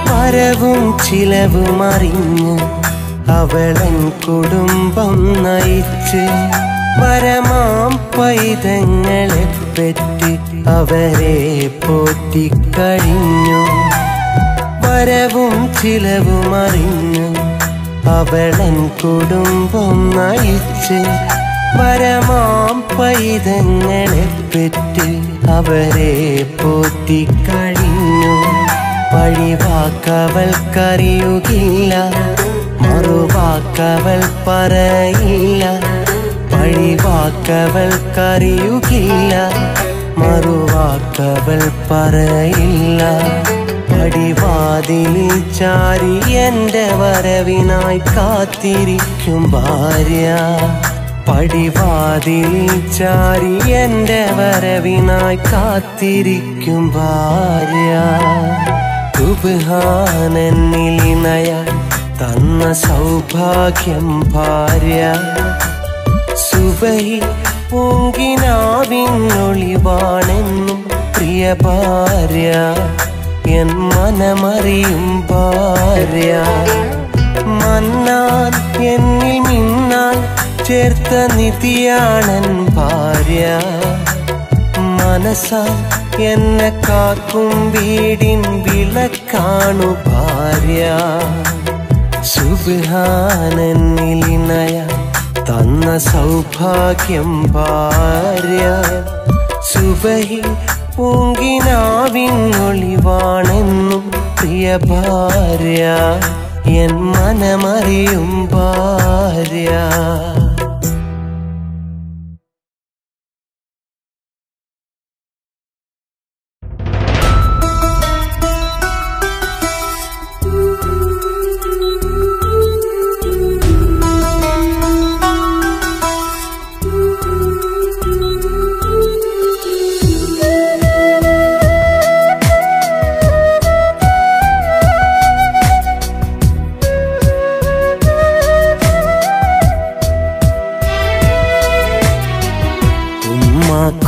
വരവും ചിലവും അറിഞ്ഞ് അവളൻ കുടുംബം നയിച്ച് വരമാം പൈതങ്ങളെ പെറ്റി അവരെ പോറ്റിക്കഴിഞ്ഞു വരവും ചിലവും അറിഞ്ഞു അവളൻ കുടുംബം നയിച്ച് വരമാം പൈതങ്ങളെ പെറ്റി അവരെ പോറ്റിക്കഴിഞ്ഞു പഴിവാക്കവൾക്കറിയുകില്ല മറുവാക്കവൾ പറയില്ല പഴിവാക്കവൾക്കറിയുകില്ല മറുവാക്കവൾ പറയില്ല പടിവാതിലിൽ ചാരി എൻ്റെ വരവിനായി കാത്തിരിക്കും ഭാര്യ പടിവാതിലിൽ ചാരി എൻ്റെ വരവിനായി കാത്തിരിക്കും ഭാര്യ സുബ്ഹാനന്നിലിനയ തന്ന സൗഭാഗ്യം ഭാര്യ സുബഹി പൂങ്കിനാവിനൊളിവാണെന്നും പ്രിയ ഭാര്യ എൻ മനമറിയും ഭാര്യ മന്നാൻ എന്നിൽ മിന്നാൻ ചേർത്ത നിധിയാണൻ ഭാര്യ മനസ്സാ എന്നെ കാക്കും വീടിൻ വിളക്കാണു ഭാര്യ സുബ്ഹാനന്നിലിനയ തന്ന സൗഭാഗ്യം ഭാര്യ സുബഹി പൂങ്കിനാവിനൊളിവാണെന്നും പ്രിയ ഭാര്യ എൻ മനമറിയും ഭാര്യ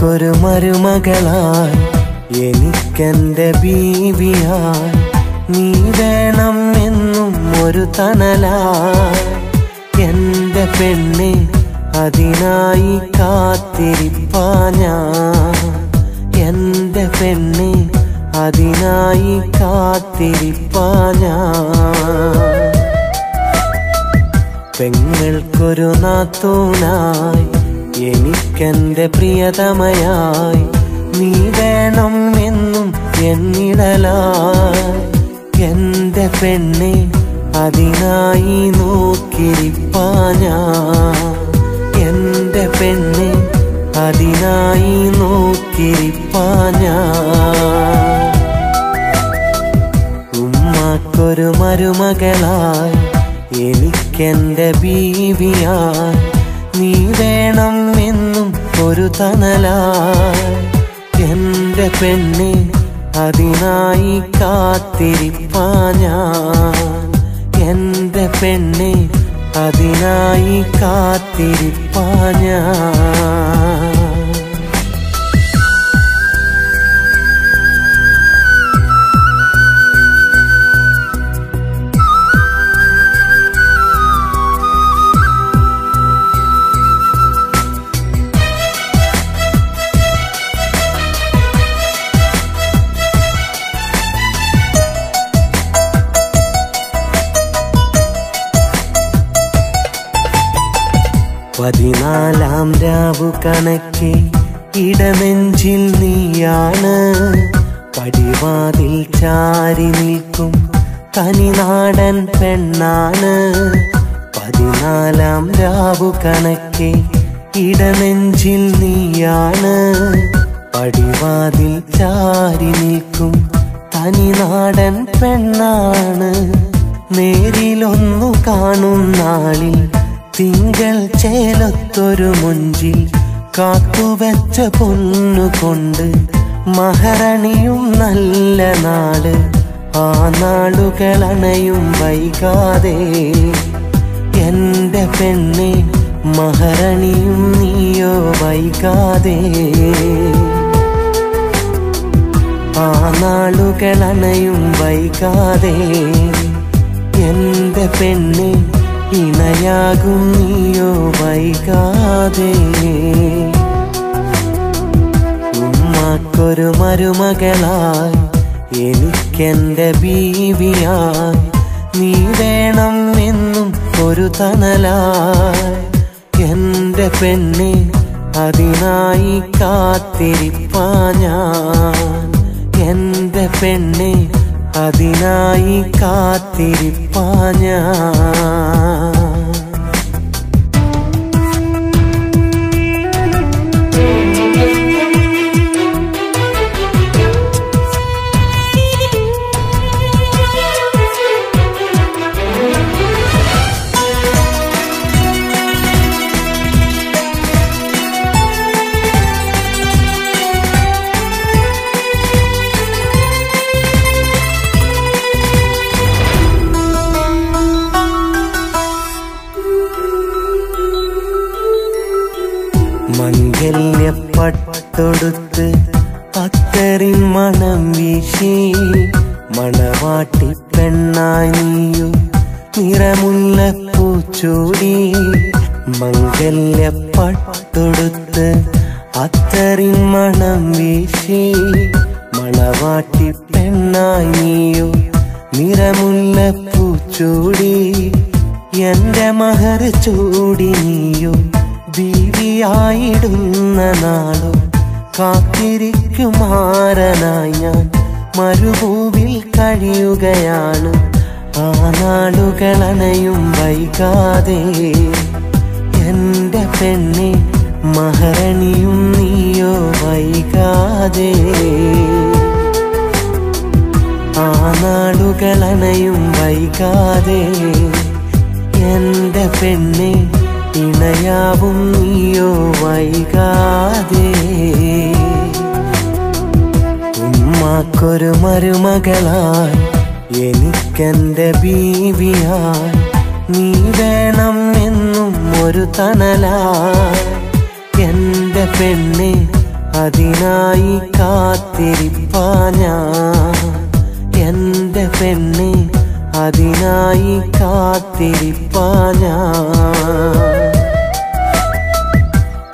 ഒരു മരുമകളായി എനിക്കെന്റെ ബീവിയായി നീ വേണം എന്നും ഒരു തണലായി എന്റെ പെണ്ണെ അതിനായി കാത്തിരിപ്പാ ഞാൻ എന്റെ പെണ്ണെ അതിനായി കാത്തിരിപ്പാ ഞാൻ പെങ്ങൾക്കൊരു നാത്തൂനായി എനിക്കെന്റെ പ്രിയതമയായി നീ വേണം എന്നും എന്നിടലായി എന്റെ പെണ്ണെ അതിനായി നോക്കിരിപ്പാ ഞാൻ എന്റെ പെണ്ണെ അതിനായി നോക്കിരിപ്പാ ഞാൻ ഉമ്മാക്കൊരു മരുമകളായി എനിക്കെന്റെ ബീവിയായി നീ വേണം എന്നും ഒരു തണലായി എന്റെ പെണ്ണെ അതിനായി കാത്തിരിപ്പാ ഞാൻ എന്റെ പെണ്ണെ അതിനായി കാത്തിരിപ്പാ ഞാൻ പതിനാലാം രാവു കണക്കെ ഇടനെഞ്ചിൽ നീയാണ് പടിവാതിൽ ചാരി നിൽക്കും തനിനാടൻ പെണ്ണാണ് പതിനാലാം രാവു കണക്കെ ഇടനെഞ്ചിൽ നീയാണ് പടിവാതിൽ ചാരി നിൽക്കും തനിനാടൻ പെണ്ണാണ് നേരിലൊന്നു കാണും നാളിൽ തിങ്കൾ ചേലത്തൊരു മുഞ്ചിൽ കാത്തുവെച്ച പൊന്നുകൊണ്ട് മഹരണിയും നല്ല നാട് ആ നാളുകളണയും വൈകാതെ എന്റെ പെണ്ണെ മഹരണിയും നീയോ വൈകാതെ ആ നാളുകളണയും വൈകാതെ എന്റെ പെണ്ണെ ഇണയാകും നീയോ വൈകാതെ ഉമ്മാക്കൊരു മരുമകളായി എനിക്കെന്റെ ബീവിയായി നീ വേണം എന്നും ഒരു തണലായി എന്റെ പെണ്ണെ അതിനായി കാത്തിരിപ്പാ ഞാൻ എന്റെ പെണ്ണെ അതിനായി കാത്തിരിപ്പാ ഞാൻ മംഗല്യപ്പട്ടൊടുത്ത് അത്തറിൻ മണം വീശി മണവാട്ടി പെണ്ണായി നീയു നിറമുല്ലപ്പൂച്ചൂടി മംഗല്യപ്പട്ടൊടുത്ത് അത്തറിൻ മണം വീശി മണവാട്ടി പെണ്ണായി നീയു നിറമുല്ലപ്പൂച്ചൂടി എന്റെ മഹർ ചൂടി നീയു ബീവിയായിടുന്ന നാളോ കാത്തിരിക്കുമാരനായി ഞാൻ മരുഭൂവിൽ കഴിയുകയാണ് ആ നാളുകളണയും വൈകാതെ എന്റെ പെണ്ണെ മഹരണിയും നീയോ വൈകാതെ ആ നാളുകളണയും വൈകാതെ എന്റെ പെണ്ണെ ഇണയാവും നീയോ വൈകാതെ ഉമ്മാക്കൊരു മരുമകളായി എനിക്കെന്റെ ബീവിയായി നീ വേണം എന്നും ഒരു തണലായി എന്റെ പെണ്ണെ അതിനായി കാത്തിരിപ്പാ ഞാൻ എന്റെ പെണ്ണെ അതിനായി കാത്തിരിപ്പാ ഞാൻ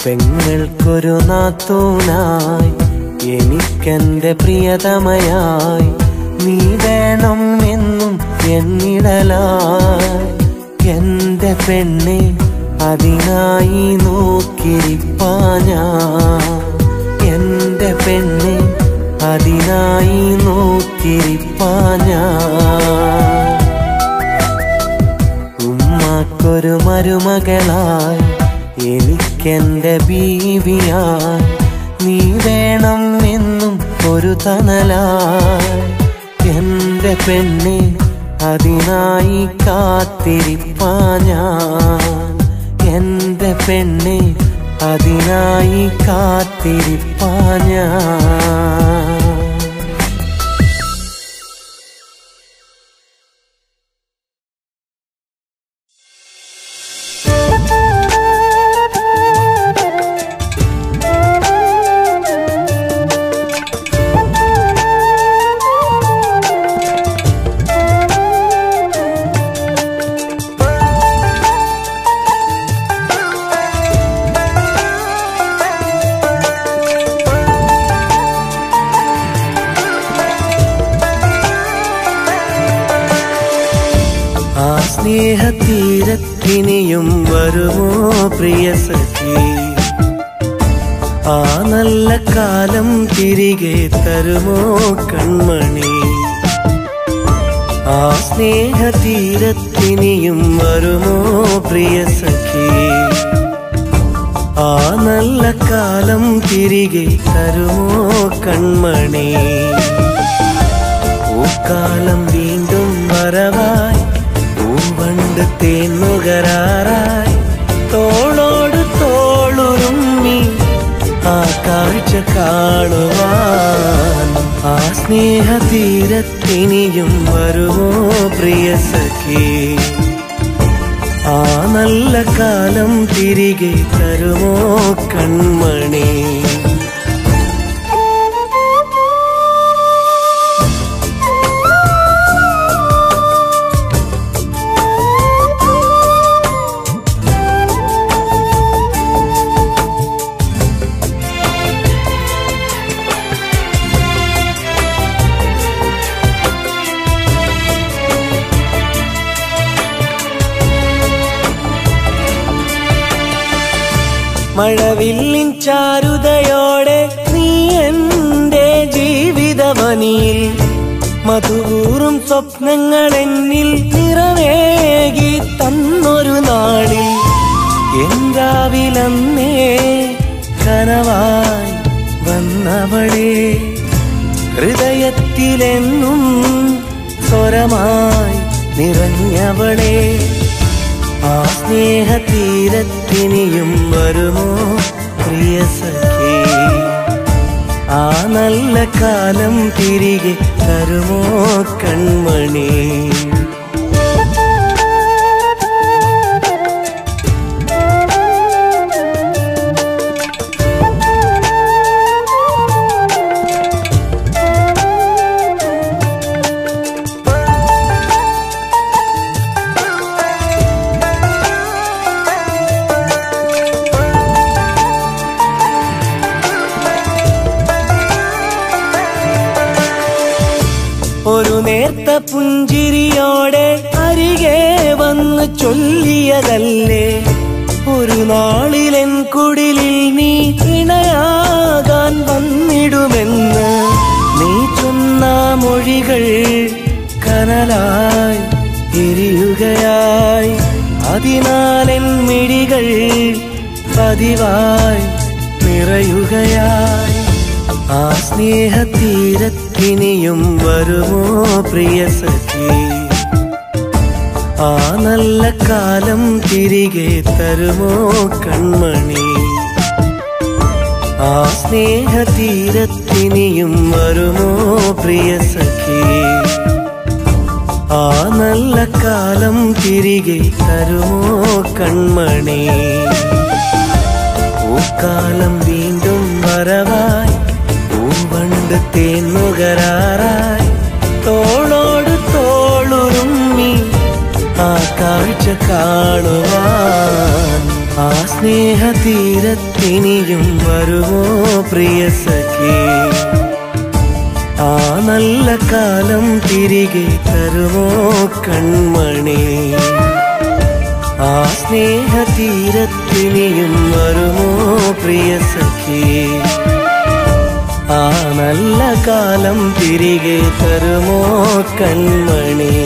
പെങ്ങൾക്കൊരു നാത്തൂനായി എനിക്കെന്റെ പ്രിയതമയായി നീ വേണം എന്നും എന്നിടലായി എന്റെ പെണ്ണെ അതിനായി നോക്കിരിപ്പാ ഞാൻ എന്റെ പെണ്ണെ അതിനായി നോക്കിരിപ്പാ ഞാൻ ഉമ്മാക്കൊരു മരുമകളായി എനിക്കെന്റെ ബീവിയായി നീ വേണം എന്നും ഒരു തണലായി എന്റെ പെണ്ണെ അതിനായി കാത്തിരിപ്പാ ഞാൻ എൻ്റെ പെണ്ണെ, അതിനായി കാത്തിരിപ്പാ ഞാൻ. സ്നേഹതീരത്തിനിയും വരുമോ പ്രിയ സഖി, ആ നല്ല കാലം തിരികെ തരുമോ കൺമണി. ആ സ്നേഹതീരത്തിനിയും വരുമോ പ്രിയ സഖി, ആ നല്ല കാലം തിരികെ തരുമോ കൺമണി. പൂക്കാലം വീണ്ടും വരവായി, പൂവണ്ട് തേന്നുകരാറായി, തോളോട് തോളുരുമ്മി ആ കാഴ്ച കാണുവാൻ. ആ സ്നേഹതീരത്തിനിയും വരുമോ പ്രിയ സഖി, ആ നല്ല കാലം തിരികെ തരുമോ കൺമണി. മഴവില്ലിൻ ചാരുതയോടെ നീ എൻ്റെ ജീവിതവനിയിൽ, മധുകൂറും സ്വപ്നങ്ങൾ എന്നിൽ നിറവേകി തന്നൊരു നാളിൽ. എന്താവിലന്നേ കനവായി വന്നവളെ, ഹൃദയത്തിലെന്നും സ്വരമായി നിറഞ്ഞവളെ. ആ സ്നേഹതീരത്തിനിയും വരുമോ പ്രിയ സഖി, ആ നല്ല കാലം തിരികെ തരുമോ കൺമണി. ഒരു നേർത്ത പുഞ്ചിരിയോടെ അരികെ വന്ന് ചൊല്ലിയതല്ലേ, ഒരു നാളിലെൻ കുടിലിൽ നീ ഇണയാകാൻ വന്നിടുമെന്ന്. നീ ചൊന്ന മൊഴികൾ കനലായി എരിയുകയായി, അതിനാലെൻ മിഴികൾ പതിവായി നിറയുകയായി. ആ സ്നേഹതീരത്തിനിയും വരുമോ പ്രിയ സഖി, ആ നല്ല കാലം തിരികെ തരുമോ കൺമണി. ആ സ്നേഹതീരത്തിനിയും വരുമോ പ്രിയ സഖി, ആ നല്ല കാലം തിരികെ തരുമോ കൺമണി. പൂക്കാലം വീണ്ടും വരവായി, പൂവണ്ട് തേന്നുകരാറായി, തോളോട് തോളുരുമ്മി ആ കാഴ്ച കാണുവാൻ. ആ സ്നേഹതീരത്തിനിയും വരുമോ പ്രിയ സഖി, ആ നല്ല കാലം തിരികെ തരുമോ കൺമണി. ആ സ്നേഹതീരത്തിനിയും വരുമോ പ്രിയ സഖി, ആ നല്ല കാലം തിരികെ തരുമോ കൺമണി.